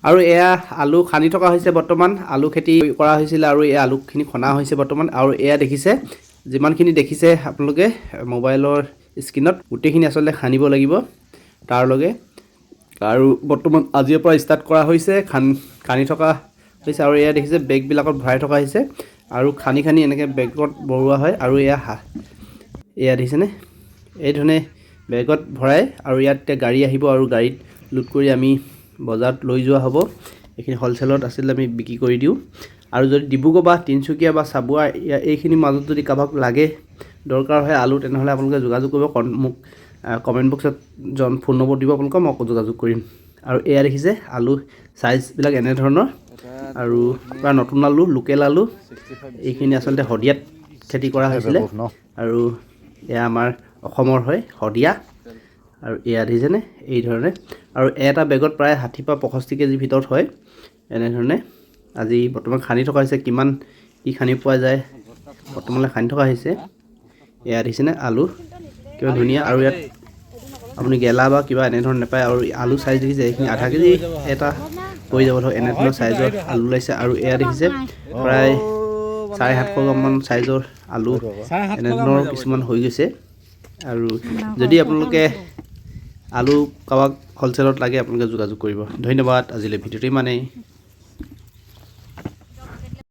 আৰু এয়া আলু খানি থকা হৈছে বৰ্তমান আলু খেতি কৰা হৈছিল আৰু এই আলুখিনি খনা হৈছে বৰ্তমান আৰু এয়া দেখিছে যিমানখিনি দেখিছে আপোনালোকে মোবাইলৰ স্ক্ৰীনত গোটেইখিনি আচলতে খানিব লাগিব তাৰ লগে আৰু বৰ্তমান আজিৰ পৰা ষ্টাৰ্ট কৰা হৈছে খানি থকা হৈছে আৰু এয়া দেখিছে বেগবিলাকত ভৰাই থকা হৈছে আৰু খানি এনেকৈ বেগত ভৰোৱা হয় আৰু এয়া দেখিছেনে এই ধৰণে বেগত ভৰাই আৰু ইয়াত গাড়ী আহিব আৰু গাড়ীত লোড কৰি আমি বজাৰত লৈ যোৱা হ'ব এইখিনি হ'লচেলত আছিল আমি বিক্ৰী কৰি দিওঁ আৰু যদি ডিব্ৰুগড় বা তিনচুকীয়া বা চাবুৱা এইখিনি মাজত যদি কাৰোবাক লাগে দৰকাৰ হয় আলু তেনেহ'লে আপোনালোকে যোগাযোগ কৰিব মোক কমেণ্ট বক্সত ফোন নম্বৰ দিব আপোনালোকক মই যোগাযোগ কৰিম আৰু এয়া দেখিছে আলু চাইজবিলাক এনেধৰণৰ আৰু পূৰা নতুন আলু লোকেল আলু এইখিনি আচলতে শদিয়াত খেতি কৰা হৈছিলে আৰু এয়া আমাৰ অসমৰ হয় শদিয়া আৰু এয়া দেখিছেনে এই ধৰণে আৰু এটা বেগত প্ৰায় 60 পৰা 65 কেজিৰ ভিতৰত হয় এনেধৰণে আজি বৰ্তমান খানি থকা হৈছে কিমান কি খানি পোৱা যায় বৰ্তমানলৈ খানি থকা হৈছে এয়া দেখিছেনে আলু কিমান ধুনীয়া আৰু ইয়াত আপুনি গেলা বা কিবা এনেধৰণৰ নাপায় আৰু আলু চাইজ দেখিছে এইখিনি আধা কেজি এটা হৈ যাব ধৰক এনেধৰণৰ চাইজৰ আলু ওলাইছে আৰু এয়া দেখিছে প্ৰায় 750 গ্ৰামমান চাইজৰ আলু এনেধৰণৰ কিছুমান হৈ গৈছে আৰু যদি আপোনালোকে আলু কাৰোবাক হ'লচেলত লাগে আপোনালোকে যোগাযোগ কৰিব ধন্যবাদ আজিলৈ ভিডিঅ'টো ইমানেই